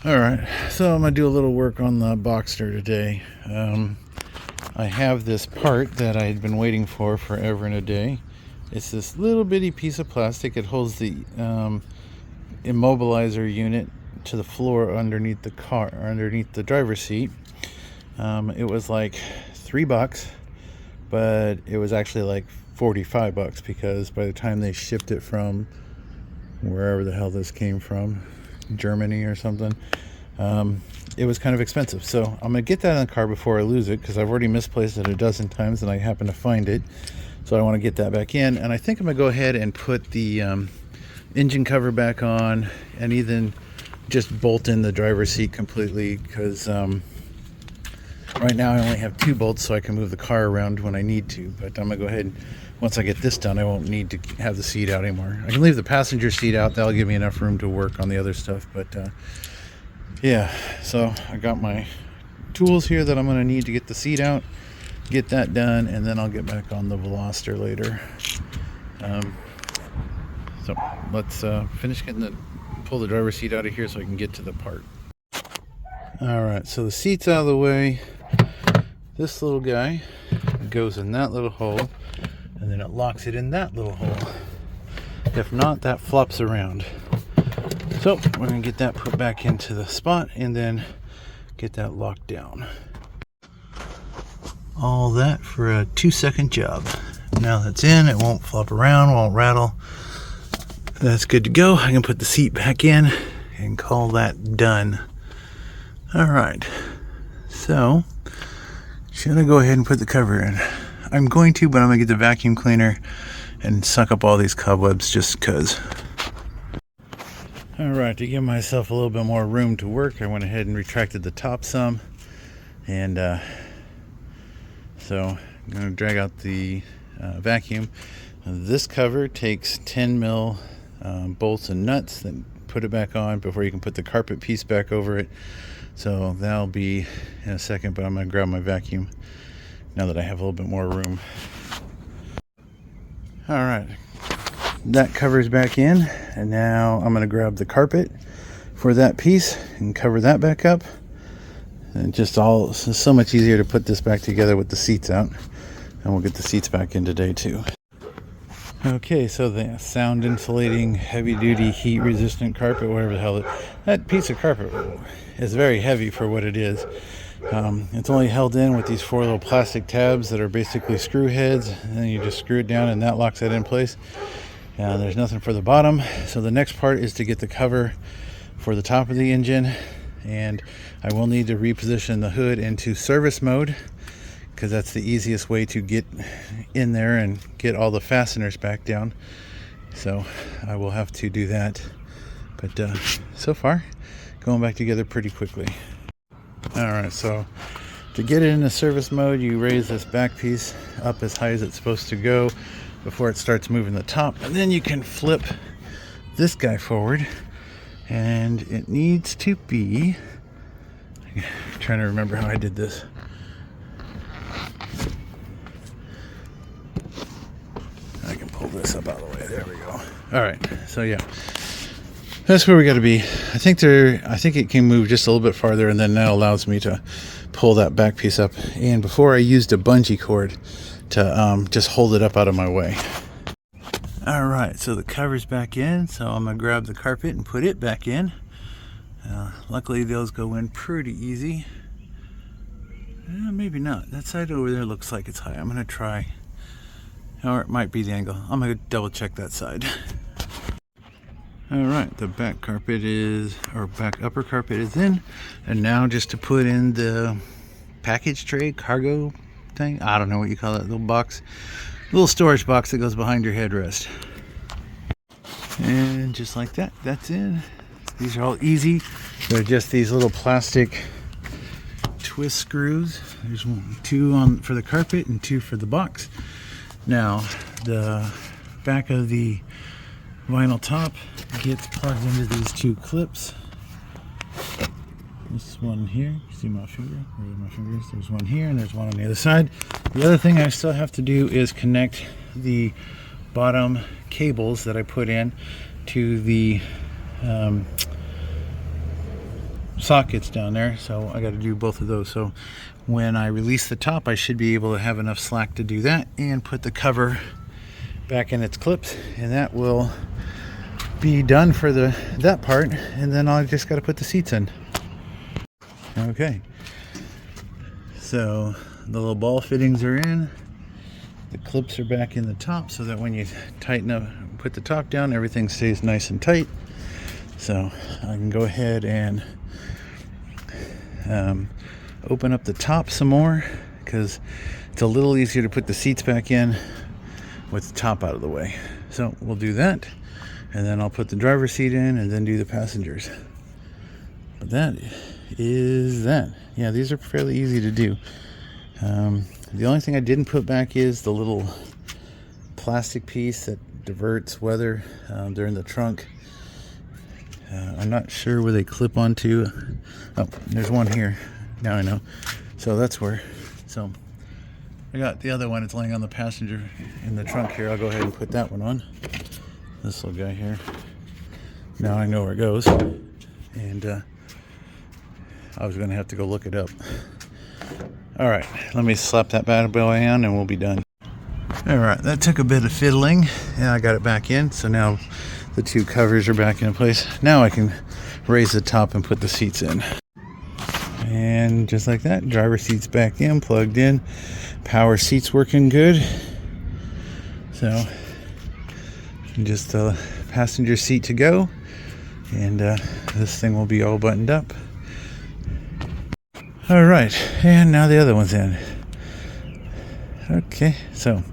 Alright, so I'm going to do a little work on the Boxster today. I have this part that I had been waiting for forever and a day. It's this little bitty piece of plastic. It holds the immobilizer unit to the floor underneath the car, underneath the driver's seat. It was like $3, but it was actually like $45 because by the time they shipped it from wherever the hell this came from, Germany or something, it was kind of expensive. So I'm gonna get that in the car before I lose it, because I've already misplaced it a dozen times and I happen to find it. So I want to get that back in, and I think I'm gonna go ahead and put the engine cover back on, and even just bolt in the driver's seat completely, because right now I only have 2 bolts, so I can move the car around when I need to. But I'm gonna go ahead and, once I get this done, I won't need to have the seat out anymore. I can leave the passenger seat out. That'll give me enough room to work on the other stuff. But yeah, so I got my tools here that I'm going to need to get the seat out, get that done, and then I'll get back on the Veloster later. So let's finish pull the driver's seat out of here so I can get to the part. Alright, so the seat's out of the way. This little guy goes in that little hole, and then it locks it in that little hole. If not, that flops around. So we're going to get that put back into the spot and then get that locked down. All that for a 2-second job. Now that's in, it won't flop around, won't rattle. That's good to go. I can put the seat back in and call that done. Alright, so should I go ahead and put the cover in? I'm going to, but I'm going to get the vacuum cleaner and suck up all these cobwebs just because. Alright, to give myself a little bit more room to work, I went ahead and retracted the top some. And so I'm going to drag out the vacuum. This cover takes 10 mil bolts and nuts, then put it back on before you can put the carpet piece back over it. So that'll be in a second, but I'm going to grab my vacuum now that I have a little bit more room. Alright, that cover's back in, and now I'm going to grab the carpet for that piece and cover that back up. And it's so much easier to put this back together with the seats out, and we'll get the seats back in today too. Okay, so the sound insulating, heavy duty, heat resistant carpet, whatever the hell that piece of carpet is very heavy for what it is. It's only held in with these 4 little plastic tabs that are basically screw heads, and then you just screw it down and that locks it in place. And there's nothing for the bottom. So the next part is to get the cover for the top of the engine, and I will need to reposition the hood into service mode, because that's the easiest way to get in there and get all the fasteners back down. So I will have to do that, but so far going back together pretty quickly. Alright, so to get it into service mode, you raise this back piece up as high as it's supposed to go before it starts moving the top, and then you can flip this guy forward, and it needs to be, I'm trying to remember how I did this. I can pull this up out of the way. There we go. Alright, so yeah, that's where we got to be. I think it can move just a little bit farther, and then that allows me to pull that back piece up. And before I used a bungee cord to just hold it up out of my way. Alright, so the cover's back in, so I'm going to grab the carpet and put it back in. Luckily those go in pretty easy. Maybe not. That side over there looks like it's high. I'm going to try. Or it might be the angle. I'm going to double check that side. Alright, the back carpet back upper carpet is in. And now just to put in the package tray, cargo thing, I don't know what you call it, little box, little storage box that goes behind your headrest. And just like that, that's in. These are all easy. They're just these little plastic twist screws. There's 2 for the carpet and 2 for the box. Now, the back of the vinyl top gets plugged into these 2 clips. This one here, you see my finger? Where's my fingers? There's one here and there's one on the other side. The other thing I still have to do is connect the bottom cables that I put in to the sockets down there, so I got to do both of those. So when I release the top, I should be able to have enough slack to do that and put the cover back in its clips, and that will be done for that part. And then I just got to put the seats in. Okay, so the little ball fittings are in, the clips are back in the top, so that when you tighten up, put the top down, everything stays nice and tight. So I can go ahead and open up the top some more, because it's a little easier to put the seats back in with the top out of the way. So we'll do that, and then I'll put the driver's seat in and then do the passengers. But that is that. Yeah, these are fairly easy to do. The only thing I didn't put back is the little plastic piece that diverts weather. They're in the trunk. I'm not sure where they clip onto. Oh, there's one here. Now I know. So that's where. So I got the other one. It's laying on the passenger in the trunk here. I'll go ahead and put that one on. This little guy here. Now I know where it goes. And I was going to have to go look it up. All right, let me slap that bad boy on and we'll be done. All right, that took a bit of fiddling and I got it back in. So now the two covers are back in place. Now I can raise the top and put the seats in. And just like that, driver seats back in, plugged in. Power seats working good. So just the passenger seat to go. And this thing will be all buttoned up. All right, and now the other one's in. Okay, so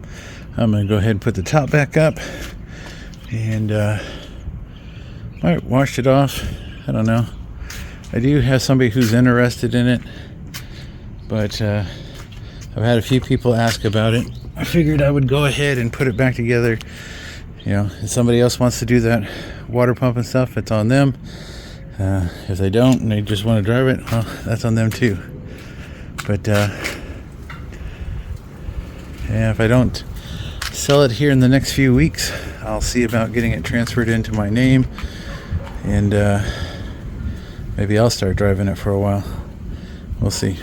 I'm gonna go ahead and put the top back up, and might wash it off. I don't know. I do have somebody who's interested in it, but I've had a few people ask about it. I figured I would go ahead and put it back together. You know, if somebody else wants to do that water pump and stuff, it's on them. If they don't and they just want to drive it, well, that's on them too. But yeah, if I don't sell it here in the next few weeks, I'll see about getting it transferred into my name, and maybe I'll start driving it for a while. We'll see.